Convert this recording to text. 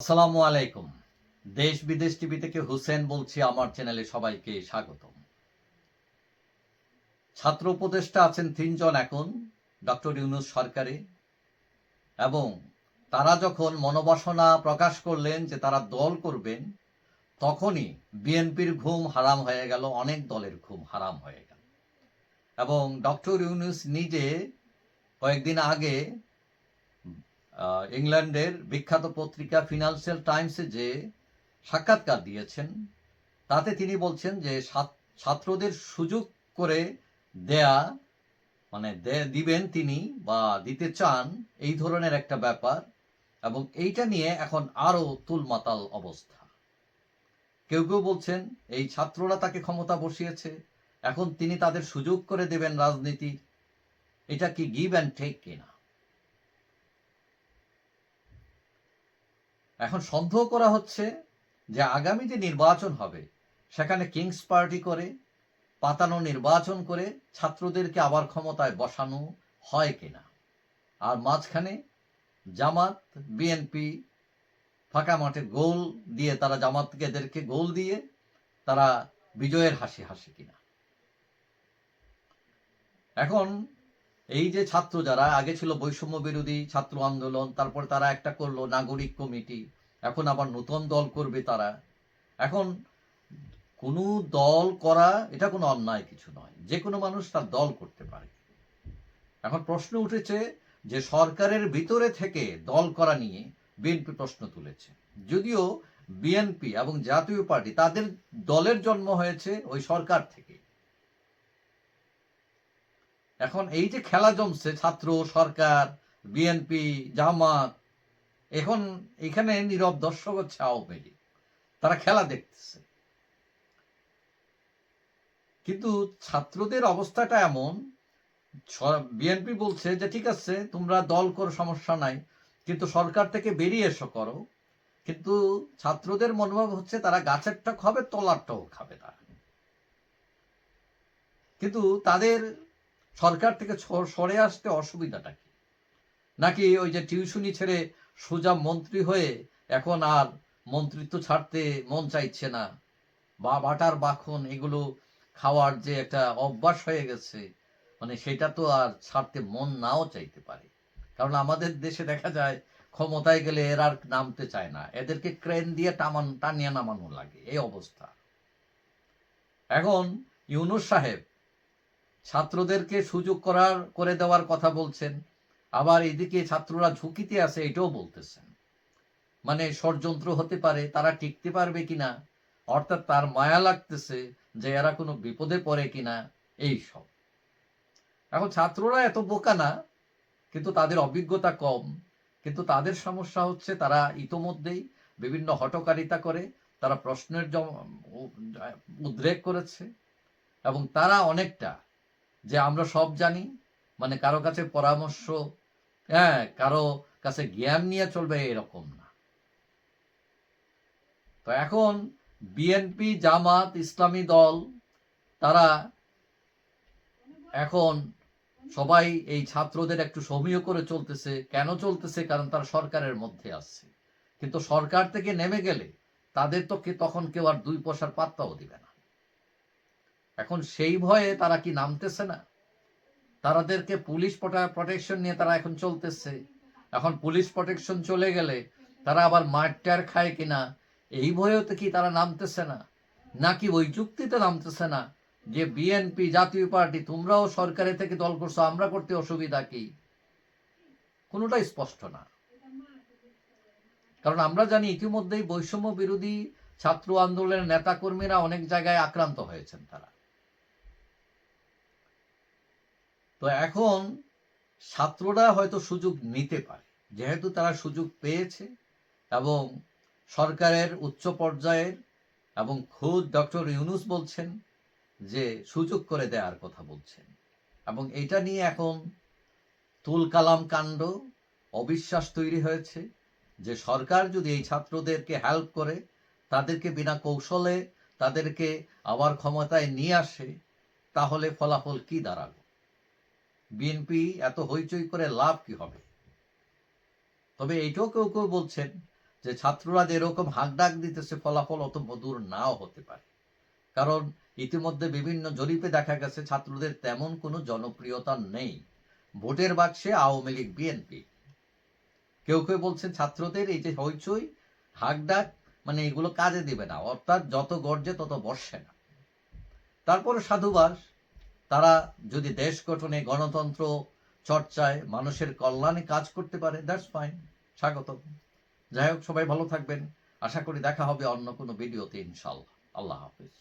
আসসালামু আলাইকুম। দেশ বিদেশ টিভি থেকে হুসেন বলছি। আমার চ্যানেলে সবাইকে স্বাগতম। ছাত্র উপদেষ্টা আছেন ৩ জন এখন ডক্টর ইউনূস সরকারে, এবং তারা যখন মনোবাসনা প্রকাশ করলেন যে তারা দল করবেন, তখনই বিএনপির ঘুম হারাম হয়ে গেল, অনেক দলের ঘুম হারাম হয়ে গেল। এবং ডক্টর ইউনূস নিজে কয়েকদিন আগে ইংল্যান্ডের বিখ্যাত পত্রিকা ফিনান্সিয়াল টাইমসে যে সাক্ষাৎকার দিয়েছেন, তাতে তিনি বলছেন যে ছাত্রদের সুযোগ করে দেয়া মানে দিবেন তিনি, বা দিতে চান, এই ধরনের একটা ব্যাপার। এবং এইটা নিয়ে এখন আরো তুলমাতাল অবস্থা। কেউ কেউ বলছেন এই ছাত্ররা তাকে ক্ষমতা বসিয়েছে, এখন তিনি তাদের সুযোগ করে দেবেন রাজনীতি। এটা কি গিভ অ্যান্ড টেক কিনা? এখন সন্দেহ করা হচ্ছে যে আগামী যে নির্বাচন হবে সেখানে কিংস পার্টি করে, পাতানো নির্বাচন করে ছাত্রদেরকে আবার ক্ষমতায় বসানো হয় কিনা। আর মাঝখানে জামাত বিএনপি ফাঁকা মাঠে গোল দিয়ে, তারা জামাতকেদেরকে গোল দিয়ে তারা বিজয়ের হাসি হাসি কিনা। এখন এই যে ছাত্র যারা আগে ছিল বৈষম্য বিরোধী ছাত্র আন্দোলন, তারপর তারা একটা করলো নাগরিক কমিটি, এখন আবার নতুন দল করবে তারা। এখন কোনো দল করা এটা কোনো অন্যায় কিছু নয়, যে কোনো মানুষ তার দল করতে পারে। এখন প্রশ্ন উঠেছে যে সরকারের ভিতরে থেকে দল করা নিয়ে বিএনপি প্রশ্ন তুলেছে। যদিও বিএনপি এবং জাতীয় পার্টি তাদের দলের জন্ম হয়েছে ওই সরকার থেকে। এখন এই যে খেলা জমছে ছাত্র, সরকার, বিএনপি, জামাত, এখন এখানে নীরব দর্শক হচ্ছে আওয়ামী লীগ। তারা খেলা দেখতেছে। কিন্তু ছাত্রদের অবস্থাটা এমন, বিএনপি বলছে যে ঠিক আছে তোমরা দল করো, সমস্যা নাই, কিন্তু সরকার থেকে বেরিয়ে এসো করো। কিন্তু ছাত্রদের মনোভাব হচ্ছে তারা গাছেরটা খাবে, তলারটাও খাবে তারা। কিন্তু তাদের সরকার থেকে সরে আসতে অসুবিধাটা কি? নাকি ওই যে টিউশনি ছেড়ে সোজা মন্ত্রী হয়ে এখন আর মন্ত্রিত্ব ছাড়তে মন চাইছে না, বা বাটার বাখন এগুলো খাওয়ার যে একটা অভ্যাস হয়ে গেছে, মানে সেটা তো আর ছাড়তে মন নাও চাইতে পারে। কারণ আমাদের দেশে দেখা যায় ক্ষমতায় গেলে এরা আর নামতে চায় না, এদেরকে ক্রেন দিয়ে টানিয়ে নামানো লাগে, এই অবস্থা। এখন ইউনূস সাহেব ছাত্রদেরকে সুযোগ করে দেওয়ার কথা বলছেন, আবার এদিকে ছাত্ররা ঝুঁকিতে আছে এটাও বলতেছেন। মানে ষড়যন্ত্র হতে পারে, তারা টিকতে পারবে কিনা, অর্থাৎ তার মায়া লাগতেছে যে এরা কোনো বিপদে পড়ে কিনা, এই সব। এখন ছাত্ররা এত বোকা না, কিন্তু তাদের অভিজ্ঞতা কম। কিন্তু তাদের সমস্যা হচ্ছে তারা ইতোমধ্যেই বিভিন্ন হঠকারিতা করে, তারা প্রশ্নের উদ্রেক করেছে, এবং তারা অনেকটা যে আমরা সব জানি, মানে কারো কাছে পরামর্শ, কারো কাছে জ্ঞান নিয়ে চলবে এরকম না। তো এখন বিএনপি, জামাত, ইসলামী দল, তারা এখন সবাই এই ছাত্রদের একটু সমীহ করে চলতেছে। কেন চলতেছে? কারণ তারা সরকারের মধ্যে আছে। কিন্তু সরকার থেকে নেমে গেলে তাদের তো তখন কেউ আর 2 পয়সার পাত্তাও দিবে না। এখন সেই ভয়ে তারা কি নামতেছে না? তাদেরকে পুলিশ প্রোটেকশন নিয়ে তারা এখন চলতেছে। এখন পুলিশ প্রোটেকশন চলে গেলে তারা আবার মারটার খায় কিনা, এই ভয়েও তো কি তারা নামতেছে না? নাকি ওই যুক্তিতে নামতেছে না যে বিএনপি, জাতীয় পার্টি, তোমরাও সরকারের থেকে দল করছো, আমরা করতে অসুবিধা কি? কোনোটাই স্পষ্ট না। কারণ আমরা জানি ইতিমধ্যেই বৈষম্য বিরোধী ছাত্র আন্দোলনের নেতাকর্মীরা অনেক জায়গায় আক্রান্ত হয়েছেন তারা। তো এখন ছাত্ররা হয়তো সুযোগ নিতে পারে, যেহেতু তারা সুযোগ পেয়েছে, এবং সরকারের উচ্চ পর্যায়ের এবং খোদ ডক্টর ইউনূস বলছেন যে সুযোগ করে দেওয়ার কথা বলছেন। এবং এটা নিয়ে এখন তুলকালাম কাণ্ড, অবিশ্বাস তৈরি হয়েছে যে সরকার যদি এই ছাত্রদেরকে হেল্প করে, তাদেরকে বিনা কৌশলে তাদেরকে আবার ক্ষমতায় নিয়ে আসে, তাহলে ফলাফল কি দাঁড়াবে? বিএনপি এত হইচই করে লাভ কি হবে? তবে এইটাও কেউ কেউ বলছেন যে ছাত্ররা যে এরকম হাঁকডাক দিতেছে ফলাফল অত মধুর নাও হতে পারে। কারণ ইতিমধ্যে বিভিন্ন জরিপে দেখা গেছে ছাত্রদের তেমন কোনো জনপ্রিয়তা নেই। ভোটের বাক্সে আওয়ামী লীগ, বিএনপি। কেউ কেউ বলছেন ছাত্রদের এই যে হইচই, হাঁকডাক, মানে এগুলো কাজে দিবে না, অর্থাৎ যত গর্জে তত বর্ষে না। তারপরে সাধুবাস, তারা যদি দেশ গঠনে, গণতন্ত্র চর্চায়, মানুষের কল্যাণে কাজ করতে পারে, দ্যাটস ফাইন, স্বাগত। যাই হোক, সবাই ভালো থাকবেন। আশা করি দেখা হবে অন্য কোনো ভিডিওতে, ইনশাআল্লাহ। আল্লাহ হাফিজ।